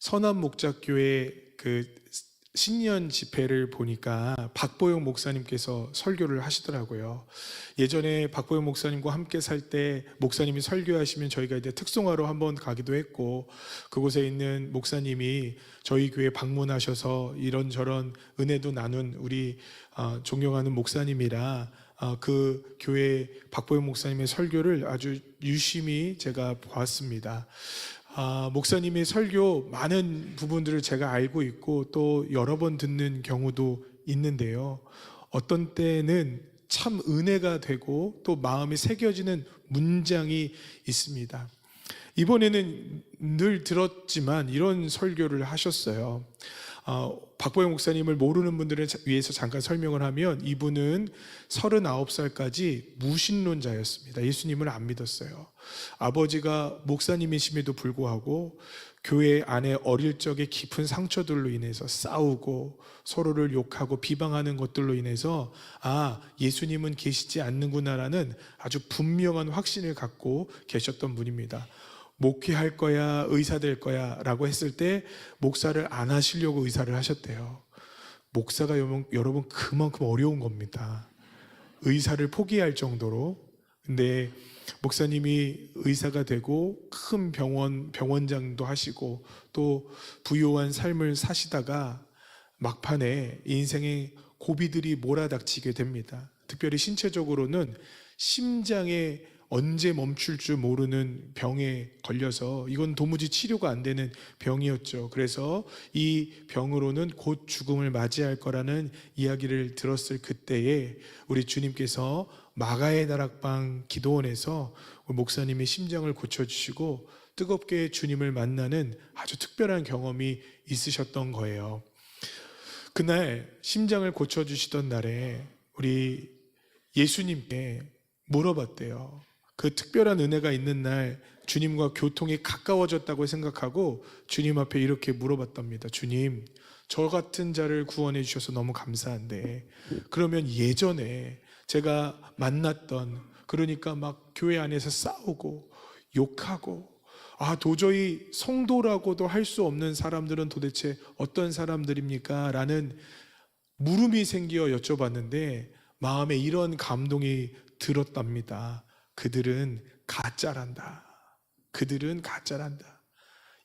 선한 목자교회 그 신년 집회를 보니까 박보영 목사님께서 설교를 하시더라고요. 예전에 박보영 목사님과 함께 살 때 목사님이 설교하시면 저희가 이제 특송하러 한번 가기도 했고, 그곳에 있는 목사님이 저희 교회 방문하셔서 이런저런 은혜도 나눈 우리 존경하는 목사님이라 그 교회 박보영 목사님의 설교를 아주 유심히 제가 보았습니다. 목사님의 설교 많은 부분들을 제가 알고 있고 또 여러 번 듣는 경우도 있는데요, 어떤 때는 참 은혜가 되고 또 마음에 새겨지는 문장이 있습니다. 이번에는 늘 들었지만 이런 설교를 하셨어요. 박보영 목사님을 모르는 분들을 위해서 잠깐 설명을 하면, 이분은 39살까지 무신론자였습니다. 예수님을 안 믿었어요. 아버지가 목사님이심에도 불구하고 교회 안에 어릴 적에 깊은 상처들로 인해서 싸우고 서로를 욕하고 비방하는 것들로 인해서 예수님은 계시지 않는구나라는 아주 분명한 확신을 갖고 계셨던 분입니다. 목회할 거야, 의사 될 거야 라고 했을 때 목사를 안 하시려고 의사를 하셨대요. 목사가 여러분 그만큼 어려운 겁니다. 의사를 포기할 정도로. 근데 목사님이 의사가 되고 큰 병원장도 하시고 또 부유한 삶을 사시다가 막판에 인생의 고비들이 몰아닥치게 됩니다. 특별히 신체적으로는 심장에 언제 멈출 줄 모르는 병에 걸려서 이건 도무지 치료가 안 되는 병이었죠. 그래서 이 병으로는 곧 죽음을 맞이할 거라는 이야기를 들었을 그때에 우리 주님께서 마가의 다락방 기도원에서 목사님의 심장을 고쳐주시고 뜨겁게 주님을 만나는 아주 특별한 경험이 있으셨던 거예요. 그날 심장을 고쳐주시던 날에 우리 예수님께 물어봤대요. 그 특별한 은혜가 있는 날 주님과 교통이 가까워졌다고 생각하고 주님 앞에 이렇게 물어봤답니다. 주님, 저 같은 자를 구원해 주셔서 너무 감사한데, 그러면 예전에 제가 만났던, 그러니까 막 교회 안에서 싸우고 욕하고 도저히 성도라고도 할 수 없는 사람들은 도대체 어떤 사람들입니까? 라는 물음이 생겨 여쭤봤는데 마음에 이런 감동이 들었답니다. 그들은 가짜란다. 그들은 가짜란다.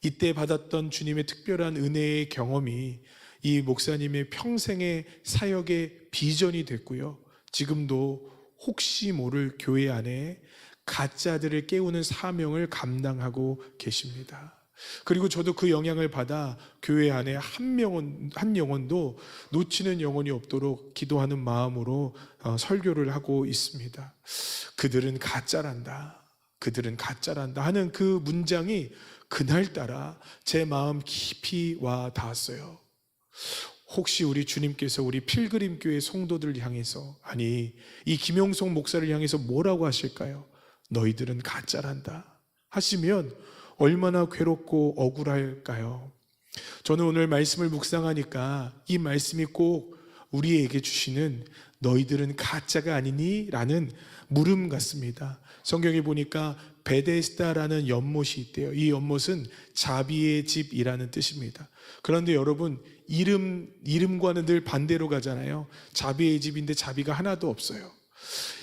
이때 받았던 주님의 특별한 은혜의 경험이 이 목사님의 평생의 사역의 비전이 됐고요, 지금도 혹시 모를 교회 안에 가짜들을 깨우는 사명을 감당하고 계십니다. 그리고 저도 그 영향을 받아 교회 안에 한 영혼도 놓치는 영혼이 없도록 기도하는 마음으로 설교를 하고 있습니다. 그들은 가짜란다. 그들은 가짜란다 하는 그 문장이 그날따라 제 마음 깊이 와 닿았어요. 혹시 우리 주님께서 우리 필그림교회 성도들을 향해서, 아니 이 김용석 목사를 향해서 뭐라고 하실까요? 너희들은 가짜란다 하시면 얼마나 괴롭고 억울할까요? 저는 오늘 말씀을 묵상하니까 이 말씀이 꼭 우리에게 주시는 너희들은 가짜가 아니니? 라는 물음 같습니다. 성경에 보니까 베데스다라는 연못이 있대요. 이 연못은 자비의 집이라는 뜻입니다. 그런데 여러분, 이름과는 늘 반대로 가잖아요. 자비의 집인데 자비가 하나도 없어요.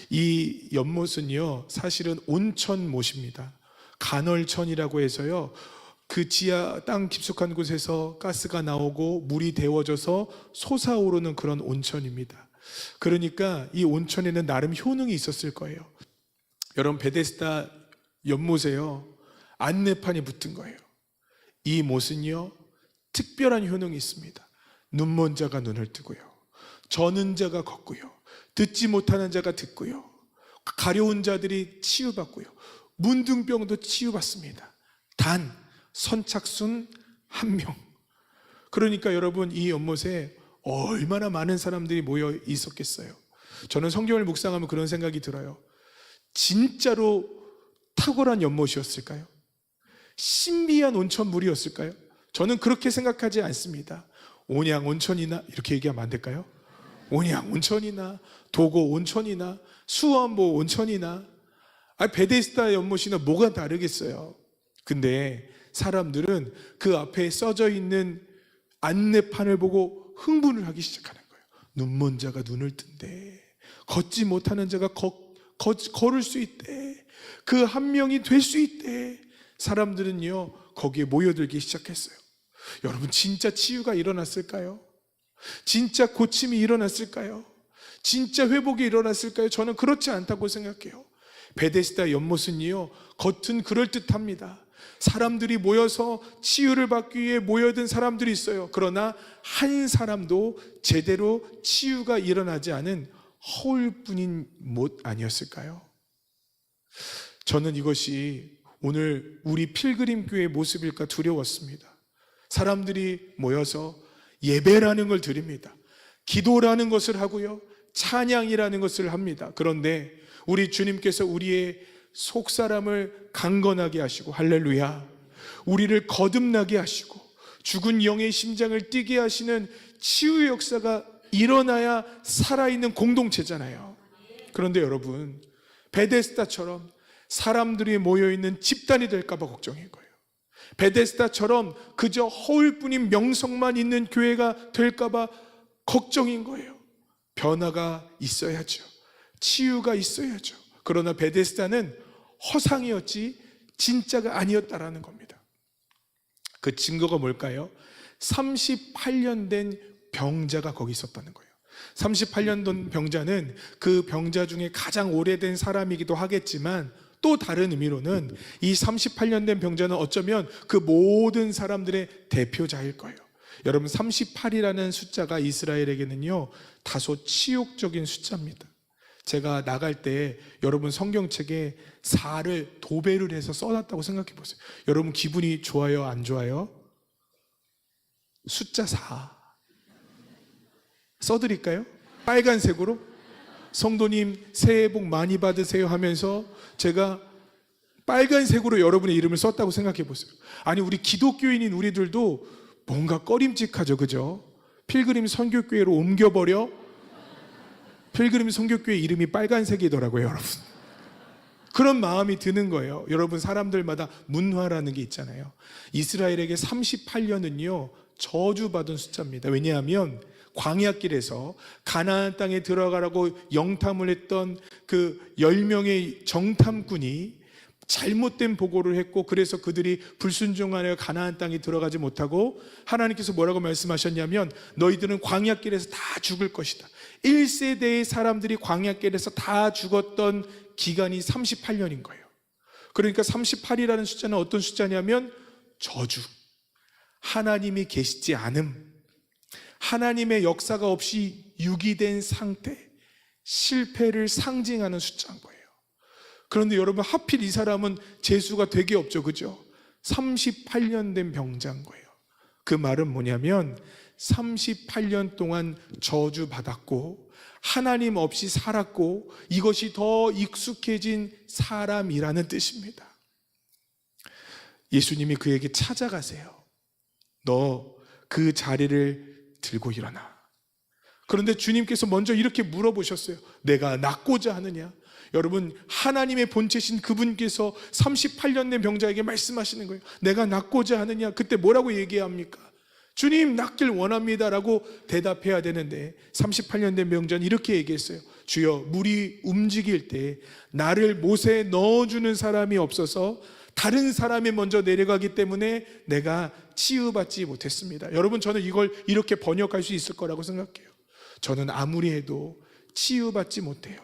이 연못은요, 사실은 온천못입니다. 간헐천이라고 해서요, 그 지하 땅 깊숙한 곳에서 가스가 나오고 물이 데워져서 솟아오르는 그런 온천입니다. 그러니까 이 온천에는 나름 효능이 있었을 거예요. 여러분, 베데스다 연못에요, 안내판이 붙은 거예요. 이 못은요, 특별한 효능이 있습니다. 눈먼 자가 눈을 뜨고요, 저는 자가 걷고요, 듣지 못하는 자가 듣고요, 가려운 자들이 치유받고요, 문둥병도 치유받습니다. 단 선착순 1명. 그러니까 여러분, 이 연못에 얼마나 많은 사람들이 모여 있었겠어요. 저는 성경을 묵상하면 그런 생각이 들어요. 진짜로 탁월한 연못이었을까요? 신비한 온천물이었을까요? 저는 그렇게 생각하지 않습니다. 온양 온천이나, 이렇게 얘기하면 안 될까요? 온양 온천이나 도고 온천이나 수원보 온천이나 베데스다 연못이나 뭐가 다르겠어요. 근데 사람들은 그 앞에 써져 있는 안내판을 보고 흥분을 하기 시작하는 거예요. 눈먼 자가 눈을 뜬대. 걷지 못하는 자가 걸을 수 있대. 그 한 명이 될 수 있대. 사람들은요, 거기에 모여들기 시작했어요. 여러분, 진짜 치유가 일어났을까요? 진짜 고침이 일어났을까요? 진짜 회복이 일어났을까요? 저는 그렇지 않다고 생각해요. 베데스다 연못은요, 겉은 그럴듯합니다. 사람들이 모여서 치유를 받기 위해 모여든 사람들이 있어요. 그러나 한 사람도 제대로 치유가 일어나지 않은 허울뿐인 못 아니었을까요? 저는 이것이 오늘 우리 필그림 교회의 모습일까 두려웠습니다. 사람들이 모여서 예배라는 걸 드립니다. 기도라는 것을 하고요, 찬양이라는 것을 합니다. 그런데 우리 주님께서 우리의 속사람을 강건하게 하시고, 할렐루야, 우리를 거듭나게 하시고 죽은 영의 심장을 뛰게 하시는 치유의 역사가 일어나야 살아있는 공동체잖아요. 그런데 여러분, 베데스다처럼 사람들이 모여있는 집단이 될까봐 걱정인 거예요. 베데스다처럼 그저 허울뿐인 명성만 있는 교회가 될까봐 걱정인 거예요. 변화가 있어야죠. 치유가 있어야죠. 그러나 베데스다는 허상이었지 진짜가 아니었다라는 겁니다. 그 증거가 뭘까요? 38년 된 병자가 거기 있었다는 거예요. 38년 된 병자는 그 병자 중에 가장 오래된 사람이기도 하겠지만, 또 다른 의미로는 이 38년 된 병자는 어쩌면 그 모든 사람들의 대표자일 거예요. 여러분, 38이라는 숫자가 이스라엘에게는요, 다소 치욕적인 숫자입니다. 제가 나갈 때 여러분 성경책에 4를 도배를 해서 써놨다고 생각해 보세요. 여러분 기분이 좋아요, 안 좋아요? 숫자 4 써드릴까요? 빨간색으로 성도님 새해 복 많이 받으세요 하면서 제가 빨간색으로 여러분의 이름을 썼다고 생각해 보세요. 아니, 우리 기독교인인 우리들도 뭔가 꺼림직하죠, 그죠? 필그림 선교교회로 옮겨버려? 필그림 선교교회 이름이 빨간색이더라고요, 여러분. 그런 마음이 드는 거예요. 여러분, 사람들마다 문화라는 게 있잖아요. 이스라엘에게 38년은요 저주받은 숫자입니다. 왜냐하면 광야길에서 가나안 땅에 들어가라고 영탐을 했던 그 10명의 정탐꾼이 잘못된 보고를 했고, 그래서 그들이 불순종하여 가나안 땅에 들어가지 못하고, 하나님께서 뭐라고 말씀하셨냐면 너희들은 광야길에서 다 죽을 것이다. 1세대의 사람들이 광야길에서 다 죽었던 기간이 38년인 거예요. 그러니까 38이라는 숫자는 어떤 숫자냐면 저주, 하나님이 계시지 않음, 하나님의 역사가 없이 유기된 상태, 실패를 상징하는 숫자인 거예요. 그런데 여러분, 하필 이 사람은 재수가 되게 없죠, 그죠? 38년 된 병자인 거예요. 그 말은 뭐냐면 38년 동안 저주받았고 하나님 없이 살았고 이것이 더 익숙해진 사람이라는 뜻입니다. 예수님이 그에게 찾아가세요. 너 그 자리를 들고 일어나. 그런데 주님께서 먼저 이렇게 물어보셨어요. 내가 낫고자 하느냐? 여러분, 하나님의 본체신 그분께서 38년 된 병자에게 말씀하시는 거예요. 내가 낫고자 하느냐? 그때 뭐라고 얘기합니까? 주님, 낫길 원합니다 라고 대답해야 되는데 38년 된 병자는 이렇게 얘기했어요. 주여, 물이 움직일 때 나를 못에 넣어주는 사람이 없어서 다른 사람이 먼저 내려가기 때문에 내가 치유받지 못했습니다. 여러분, 저는 이걸 이렇게 번역할 수 있을 거라고 생각해요. 저는 아무리 해도 치유받지 못해요.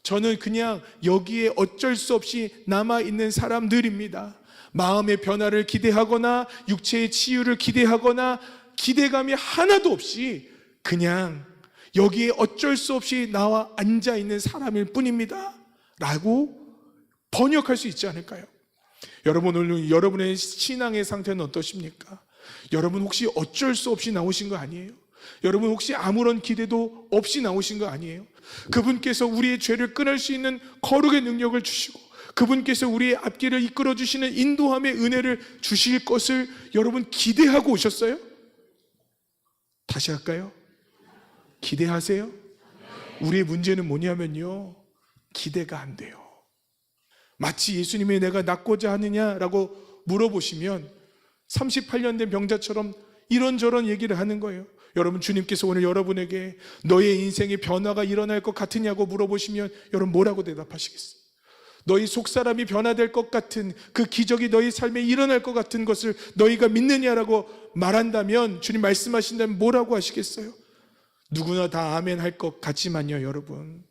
저는 그냥 여기에 어쩔 수 없이 남아있는 사람들입니다. 마음의 변화를 기대하거나 육체의 치유를 기대하거나 기대감이 하나도 없이 그냥 여기에 어쩔 수 없이 나와 앉아있는 사람일 뿐입니다 라고 번역할 수 있지 않을까요? 여러분, 오늘 여러분의 신앙의 상태는 어떠십니까? 여러분 혹시 어쩔 수 없이 나오신 거 아니에요? 여러분 혹시 아무런 기대도 없이 나오신 거 아니에요? 그분께서 우리의 죄를 끊을 수 있는 거룩의 능력을 주시고 그분께서 우리의 앞길을 이끌어 주시는 인도함의 은혜를 주실 것을 여러분 기대하고 오셨어요? 다시 할까요? 기대하세요? 우리의 문제는 뭐냐면요, 기대가 안 돼요. 마치 예수님이 내가 낫고자 하느냐라고 물어보시면 38년 된 병자처럼 이런저런 얘기를 하는 거예요. 여러분, 주님께서 오늘 여러분에게 너의 인생의 변화가 일어날 것 같으냐고 물어보시면 여러분 뭐라고 대답하시겠어요? 너희 속사람이 변화될 것 같은 그 기적이 너희 삶에 일어날 것 같은 것을 너희가 믿느냐라고 말한다면, 주님 말씀하신다면 뭐라고 하시겠어요? 누구나 다 아멘 할 것 같지만요, 여러분,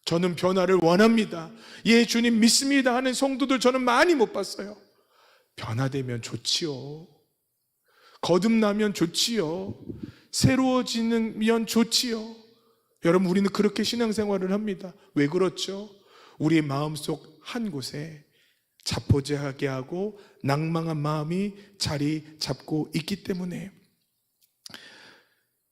저는 변화를 원합니다, 예 주님 믿습니다 하는 성도들 저는 많이 못 봤어요. 변화되면 좋지요. 거듭나면 좋지요. 새로워지면 좋지요. 여러분, 우리는 그렇게 신앙생활을 합니다. 왜 그렇죠? 우리의 마음속 한 곳에 자포자하게 하고 낭망한 마음이 자리 잡고 있기 때문에.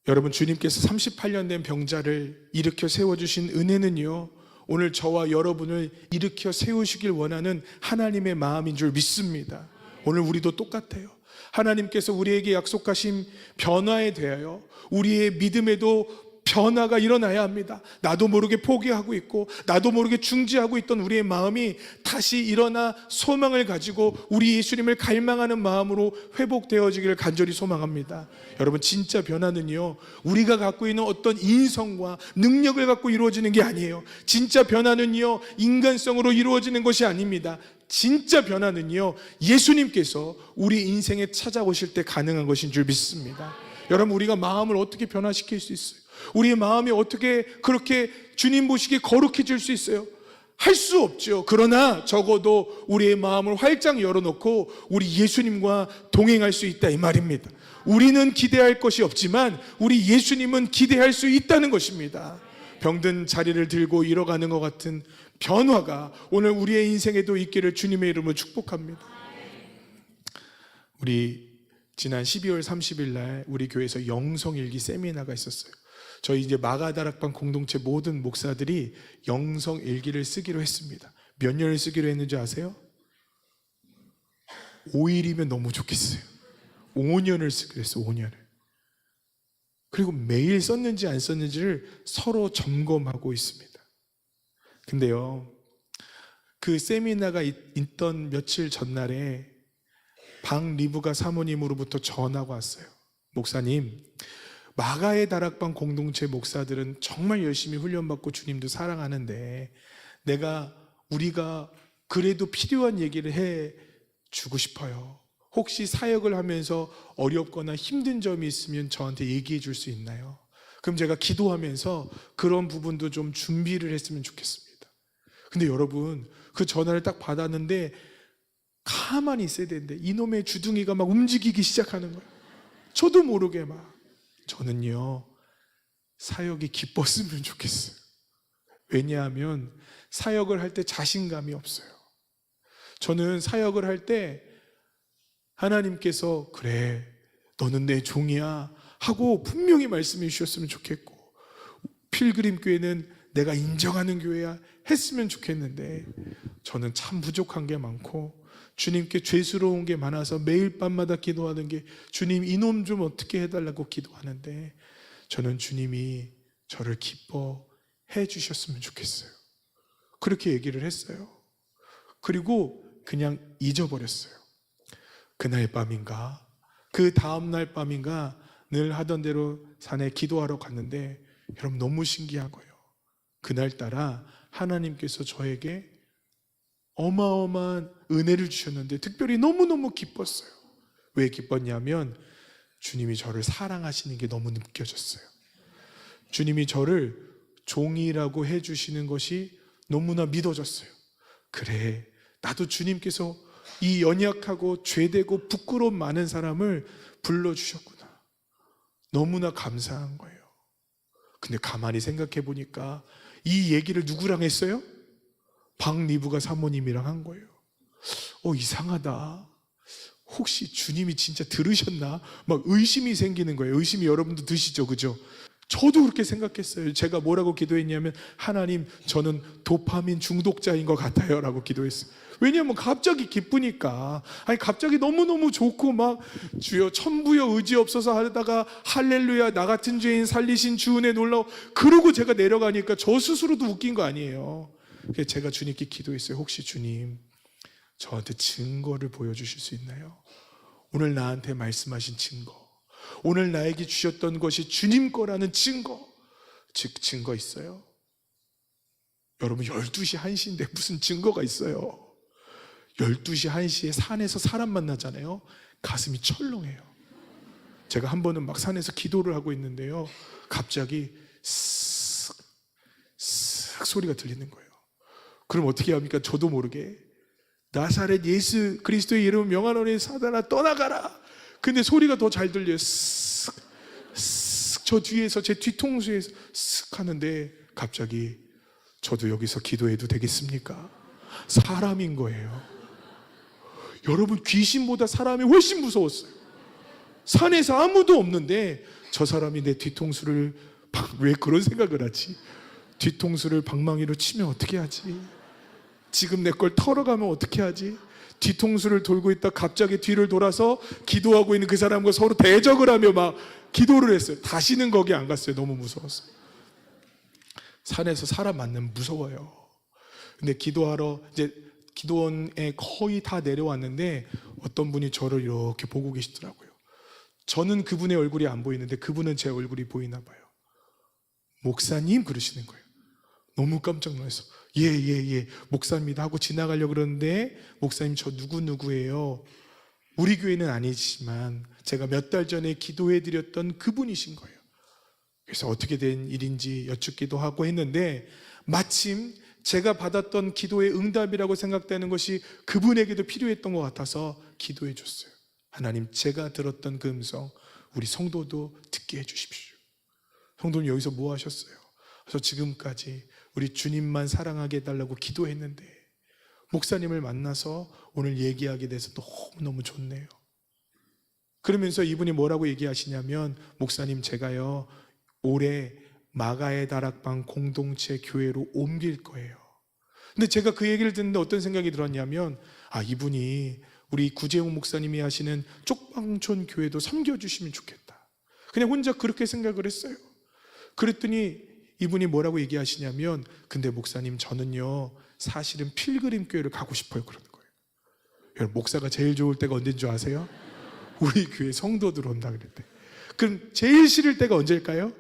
여러분, 주님께서 38년 된 병자를 일으켜 세워주신 은혜는요, 오늘 저와 여러분을 일으켜 세우시길 원하는 하나님의 마음인 줄 믿습니다. 오늘 우리도 똑같아요. 하나님께서 우리에게 약속하신 변화에 대하여 우리의 믿음에도 변화가 일어나야 합니다. 나도 모르게 포기하고 있고 나도 모르게 중지하고 있던 우리의 마음이 다시 일어나 소망을 가지고 우리 예수님을 갈망하는 마음으로 회복되어지기를 간절히 소망합니다. 여러분, 진짜 변화는요, 우리가 갖고 있는 어떤 인성과 능력을 갖고 이루어지는 게 아니에요. 진짜 변화는요, 인간성으로 이루어지는 것이 아닙니다. 진짜 변화는요, 예수님께서 우리 인생에 찾아오실 때 가능한 것인 줄 믿습니다. 여러분, 우리가 마음을 어떻게 변화시킬 수 있어요? 우리의 마음이 어떻게 그렇게 주님 보시기에 거룩해질 수 있어요? 할 수 없죠. 그러나 적어도 우리의 마음을 활짝 열어놓고 우리 예수님과 동행할 수 있다, 이 말입니다. 우리는 기대할 것이 없지만 우리 예수님은 기대할 수 있다는 것입니다. 병든 자리를 들고 일어가는 것 같은 변화가 오늘 우리의 인생에도 있기를 주님의 이름으로 축복합니다. 우리 지난 12월 30일 날 우리 교회에서 영성일기 세미나가 있었어요. 저희 이제 마가다락방 공동체 모든 목사들이 영성일기를 쓰기로 했습니다. 몇 년을 쓰기로 했는지 아세요? 5일이면 너무 좋겠어요. 5년을 쓰기로 했어요. 5년을. 그리고 매일 썼는지 안 썼는지를 서로 점검하고 있습니다. 근데요, 그 세미나가 있던 며칠 전날에 방 리브가 사모님으로부터 전화가 왔어요. 목사님, 마가의 다락방 공동체 목사들은 정말 열심히 훈련받고 주님도 사랑하는데 우리가 그래도 필요한 얘기를 해주고 싶어요. 혹시 사역을 하면서 어렵거나 힘든 점이 있으면 저한테 얘기해 줄 수 있나요? 그럼 제가 기도하면서 그런 부분도 좀 준비를 했으면 좋겠습니다. 근데 여러분, 그 전화를 딱 받았는데 가만히 있어야 되는데 이놈의 주둥이가 막 움직이기 시작하는 거예요. 저도 모르게 막. 저는요, 사역이 기뻤으면 좋겠어요. 왜냐하면 사역을 할 때 자신감이 없어요. 저는 사역을 할 때 하나님께서 그래, 너는 내 종이야 하고 분명히 말씀해 주셨으면 좋겠고, 필그림 교회는 내가 인정하는 교회야 했으면 좋겠는데, 저는 참 부족한 게 많고 주님께 죄스러운 게 많아서 매일 밤마다 기도하는 게, 주님 이놈 좀 어떻게 해달라고 기도하는데, 저는 주님이 저를 기뻐해 주셨으면 좋겠어요. 그렇게 얘기를 했어요. 그리고 그냥 잊어버렸어요. 그날 밤인가 그 다음날 밤인가 늘 하던 대로 산에 기도하러 갔는데, 여러분 너무 신기한 거예요. 그날따라 하나님께서 저에게 어마어마한 은혜를 주셨는데 특별히 너무너무 기뻤어요. 왜 기뻤냐면 주님이 저를 사랑하시는 게 너무 느껴졌어요. 주님이 저를 종이라고 해주시는 것이 너무나 믿어졌어요. 그래, 나도 주님께서 이 연약하고 죄되고 부끄러움 많은 사람을 불러주셨구나. 너무나 감사한 거예요. 근데 가만히 생각해 보니까 이 얘기를 누구랑 했어요? 방 리브가 사모님이랑 한 거예요. 이상하다. 혹시 주님이 진짜 들으셨나? 막 의심이 생기는 거예요. 의심이 여러분도 드시죠, 그죠? 저도 그렇게 생각했어요. 제가 뭐라고 기도했냐면, 하나님, 저는 도파민 중독자인 것 같아요 라고 기도했어요. 왜냐하면 갑자기 기쁘니까. 아니 갑자기 너무너무 좋고 막 주여 천부여 의지 없어서 하다가 할렐루야 나 같은 죄인 살리신 주 은혜 놀라워, 그러고 제가 내려가니까 저 스스로도 웃긴 거 아니에요. 그래서 제가 주님께 기도했어요. 혹시 주님 저한테 증거를 보여주실 수 있나요? 오늘 나한테 말씀하신 증거, 오늘 나에게 주셨던 것이 주님 거라는 증거, 즉 증거 있어요? 여러분 12시 1시인데 무슨 증거가 있어요? 12시 1시에 산에서 사람 만나잖아요. 가슴이 철렁해요. 제가 한 번은 막 산에서 기도를 하고 있는데요, 갑자기 쓱 소리가 들리는 거예요. 그럼 어떻게 합니까? 저도 모르게 나사렛 예수 그리스도의 이름 명하노니 사단아 떠나가라. 근데 소리가 더 잘 들려요. 쓱 저 뒤에서, 제 뒤통수에서 쓱 하는데 갑자기 저도 여기서 기도해도 되겠습니까? 사람인 거예요. 여러분, 귀신보다 사람이 훨씬 무서웠어요. 산에서 아무도 없는데 저 사람이 내 뒤통수를, 왜 그런 생각을 하지? 뒤통수를 방망이로 치면 어떻게 하지? 지금 내 걸 털어가면 어떻게 하지? 뒤통수를 돌고 있다 갑자기 뒤를 돌아서 기도하고 있는 그 사람과 서로 대적을 하며 막 기도를 했어요. 다시는 거기 안 갔어요. 너무 무서웠어요. 산에서 사람 만나면 무서워요. 근데 기도하러 이제 기도원에 거의 다 내려왔는데 어떤 분이 저를 이렇게 보고 계시더라고요. 저는 그분의 얼굴이 안 보이는데 그분은 제 얼굴이 보이나 봐요. 목사님 그러시는 거예요. 너무 깜짝 놀랐어. 예, 목사입니다 하고 지나가려고 그러는데, 목사님 저 누구예요? 우리 교회는 아니지만 제가 몇 달 전에 기도해 드렸던 그분이신 거예요. 그래서 어떻게 된 일인지 여쭙기도 하고 했는데, 마침 제가 받았던 기도의 응답이라고 생각되는 것이 그분에게도 필요했던 것 같아서 기도해 줬어요. 하나님, 제가 들었던 그 음성 우리 성도도 듣게 해 주십시오. 성도님 여기서 뭐 하셨어요? 그래서 지금까지 우리 주님만 사랑하게 해달라고 기도했는데 목사님을 만나서 오늘 얘기하게 돼서 너무너무 좋네요. 그러면서 이분이 뭐라고 얘기하시냐면, 목사님 제가요 올해 마가의 다락방 공동체 교회로 옮길 거예요. 근데 제가 그 얘기를 듣는데 어떤 생각이 들었냐면, 이분이 우리 구재용 목사님이 하시는 쪽방촌 교회도 섬겨주시면 좋겠다. 그냥 혼자 그렇게 생각을 했어요. 그랬더니 이분이 뭐라고 얘기하시냐면, 근데 목사님 저는요 사실은 필그림 교회를 가고 싶어요 그러는 거예요. 여러분, 목사가 제일 좋을 때가 언제인 줄 아세요? 우리 교회 성도들 온다 그럴 때. 그럼 제일 싫을 때가 언제일까요?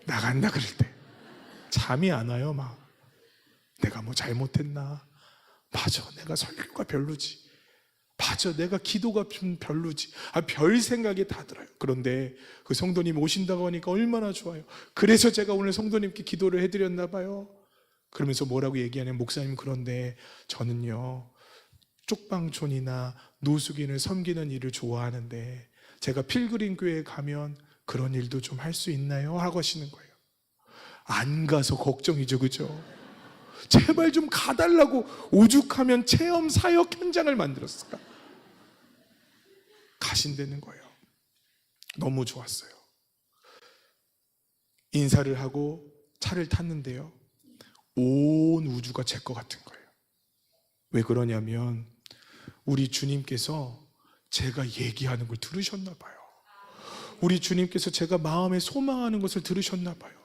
나간다 그럴 때. 잠이 안 와요. 막 내가 뭐 잘못했나, 맞아 내가 설교가 별로지, 맞아 내가 기도가 좀 별로지, 별 생각이 다 들어요. 그런데 그 성도님 오신다고 하니까 얼마나 좋아요. 그래서 제가 오늘 성도님께 기도를 해드렸나 봐요. 그러면서 뭐라고 얘기하냐면, 목사님 그런데 저는요 쪽방촌이나 노숙인을 섬기는 일을 좋아하는데 제가 필그림 교회에 가면 그런 일도 좀 할 수 있나요? 하고 하시는 거예요. 안 가서 걱정이죠, 그죠? 제발 좀 가달라고 오죽하면 체험 사역 현장을 만들었을까? 가신다는 거예요. 너무 좋았어요. 인사를 하고 차를 탔는데요, 온 우주가 제 것 같은 거예요. 왜 그러냐면 우리 주님께서 제가 얘기하는 걸 들으셨나 봐요. 우리 주님께서 제가 마음에 소망하는 것을 들으셨나 봐요.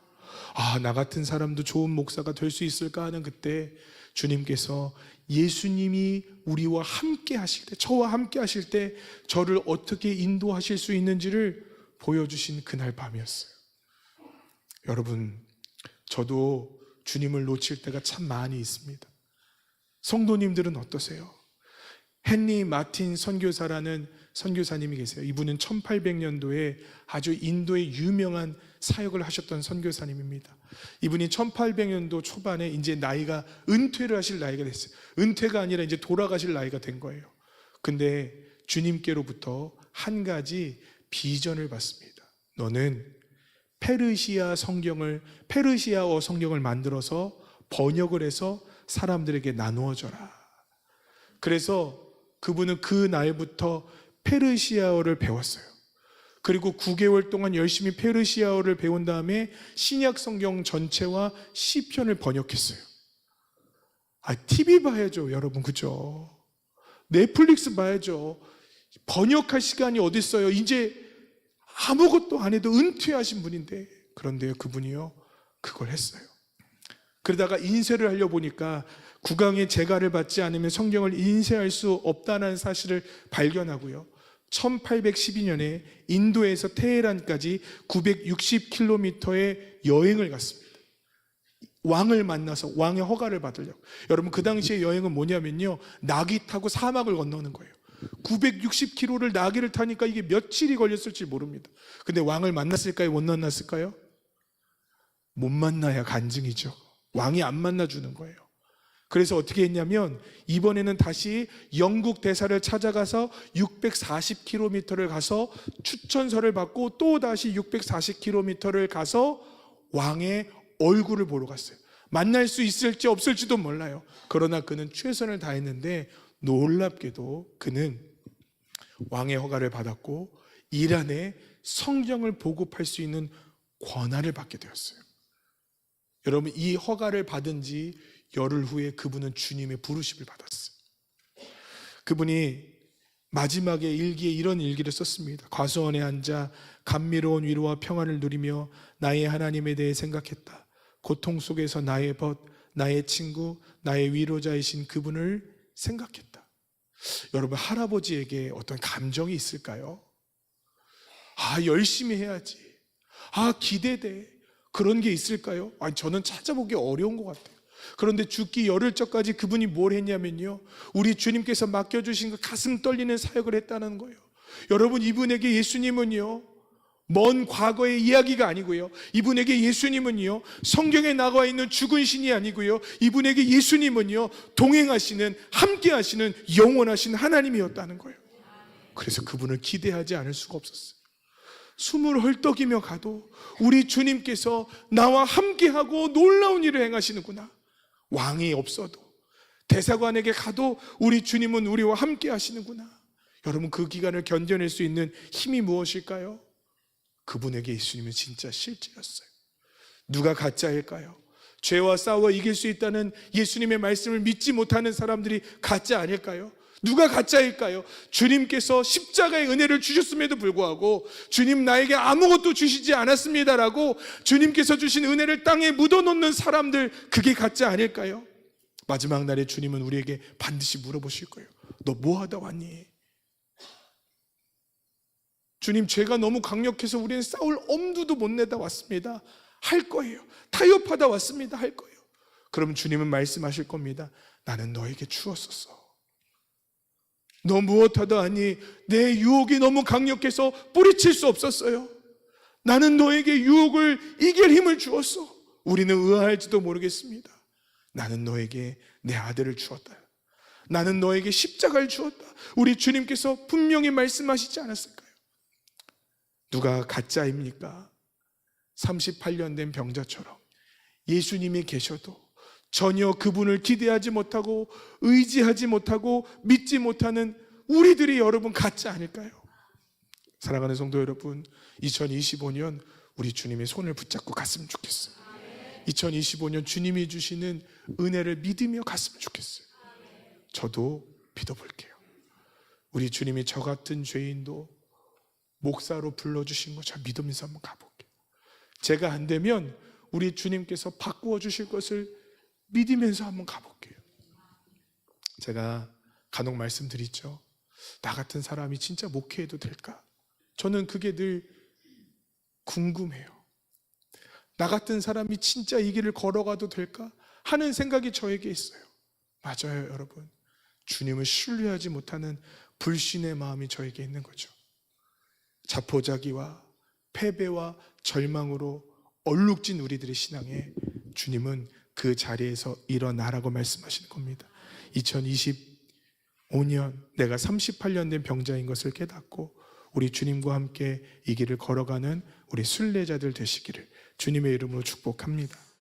나 같은 사람도 좋은 목사가 될 수 있을까 하는 그때 주님께서 예수님이 우리와 함께 하실 때, 저와 함께 하실 때 저를 어떻게 인도하실 수 있는지를 보여주신 그날 밤이었어요. 여러분, 저도 주님을 놓칠 때가 참 많이 있습니다. 성도님들은 어떠세요? 헨리 마틴 선교사라는 선교사님이 계세요. 이분은 1800년도에 아주 인도의 유명한 사역을 하셨던 선교사님입니다. 이분이 1800년도 초반에 이제 나이가, 은퇴를 하실 나이가 됐어요. 은퇴가 아니라 이제 돌아가실 나이가 된 거예요. 근데 주님께로부터 한 가지 비전을 받습니다. 너는 페르시아어 성경을 만들어서 번역을 해서 사람들에게 나누어 줘라. 그래서 그분은 그 날부터 페르시아어를 배웠어요. 그리고 9개월 동안 열심히 페르시아어를 배운 다음에 신약 성경 전체와 시편을 번역했어요. TV 봐야죠, 여러분, 그죠? 넷플릭스 봐야죠. 번역할 시간이 어디 있어요? 이제 아무것도 안 해도 은퇴하신 분인데, 그런데요, 그분이요 그걸 했어요. 그러다가 인쇄를 하려 보니까 국왕의 재가를 받지 않으면 성경을 인쇄할 수 없다는 사실을 발견하고요, 1812년에 인도에서 테헤란까지 960km의 여행을 갔습니다. 왕을 만나서 왕의 허가를 받으려고. 여러분, 그 당시의 여행은 뭐냐면요, 나귀 타고 사막을 건너는 거예요. 960km를 나귀를 타니까 이게 며칠이 걸렸을지 모릅니다. 근데 왕을 만났을까요? 못 만났을까요? 못 만나야 간증이죠. 왕이 안 만나주는 거예요. 그래서 어떻게 했냐면 이번에는 다시 영국 대사를 찾아가서 640km를 가서 추천서를 받고 또 다시 640km를 가서 왕의 얼굴을 보러 갔어요. 만날 수 있을지 없을지도 몰라요. 그러나 그는 최선을 다했는데 놀랍게도 그는 왕의 허가를 받았고 이란에 성경을 보급할 수 있는 권한을 받게 되었어요. 여러분, 이 허가를 받은 지 열흘 후에 그분은 주님의 부르심을 받았어요. 그분이 마지막에 일기에 이런 일기를 썼습니다. 과수원에 앉아 감미로운 위로와 평안을 누리며 나의 하나님에 대해 생각했다. 고통 속에서 나의 벗, 나의 친구, 나의 위로자이신 그분을 생각했다. 여러분, 할아버지에게 어떤 감정이 있을까요? 열심히 해야지. 기대돼. 그런 게 있을까요? 저는 찾아보기 어려운 것 같아요. 그런데 죽기 열흘 전까지 그분이 뭘 했냐면요, 우리 주님께서 맡겨주신 그 가슴 떨리는 사역을 했다는 거예요. 여러분, 이분에게 예수님은요, 먼 과거의 이야기가 아니고요, 이분에게 예수님은요, 성경에 나와 있는 죽은 신이 아니고요, 이분에게 예수님은요, 동행하시는, 함께하시는 영원하신 하나님이었다는 거예요. 그래서 그분을 기대하지 않을 수가 없었어요. 숨을 헐떡이며 가도 우리 주님께서 나와 함께하고 놀라운 일을 행하시는구나. 왕이 없어도, 대사관에게 가도 우리 주님은 우리와 함께 하시는구나. 여러분, 그 기간을 견뎌낼 수 있는 힘이 무엇일까요? 그분에게 예수님은 진짜 실제였어요. 누가 가짜일까요? 죄와 싸워 이길 수 있다는 예수님의 말씀을 믿지 못하는 사람들이 가짜 아닐까요? 누가 가짜일까요? 주님께서 십자가의 은혜를 주셨음에도 불구하고 주님 나에게 아무것도 주시지 않았습니다라고 주님께서 주신 은혜를 땅에 묻어놓는 사람들, 그게 가짜 아닐까요? 마지막 날에 주님은 우리에게 반드시 물어보실 거예요. 너 뭐 하다 왔니? 주님, 죄가 너무 강력해서 우리는 싸울 엄두도 못 내다 왔습니다. 할 거예요. 타협하다 왔습니다. 할 거예요. 그럼 주님은 말씀하실 겁니다. 나는 너에게 주었었어. 너 무엇하다 하니? 내 유혹이 너무 강력해서 뿌리칠 수 없었어요. 나는 너에게 유혹을 이길 힘을 주었어. 우리는 의아할지도 모르겠습니다. 나는 너에게 내 아들을 주었다. 나는 너에게 십자가를 주었다. 우리 주님께서 분명히 말씀하시지 않았을까요? 누가 가짜입니까? 38년 된 병자처럼 예수님이 계셔도 전혀 그분을 기대하지 못하고 의지하지 못하고 믿지 못하는 우리들이 여러분 가짜 아닐까요? 사랑하는 성도 여러분, 2025년 우리 주님의 손을 붙잡고 갔으면 좋겠어요. 2025년 주님이 주시는 은혜를 믿으며 갔으면 좋겠어요. 저도 믿어볼게요. 우리 주님이 저 같은 죄인도 목사로 불러주신 거 저 믿으면서 한번 가볼게요. 제가 안 되면 우리 주님께서 바꾸어 주실 것을 믿으면서 한번 가볼게요. 제가 간혹 말씀드리죠. 나 같은 사람이 진짜 목회해도 될까? 저는 그게 늘 궁금해요. 나 같은 사람이 진짜 이 길을 걸어가도 될까? 하는 생각이 저에게 있어요. 맞아요, 여러분. 주님을 신뢰하지 못하는 불신의 마음이 저에게 있는 거죠. 자포자기와 패배와 절망으로 얼룩진 우리들의 신앙에 주님은 그 자리에서 일어나라고 말씀하시는 겁니다. 2025년 내가 38년 된 병자인 것을 깨닫고 우리 주님과 함께 이 길을 걸어가는 우리 순례자들 되시기를 주님의 이름으로 축복합니다.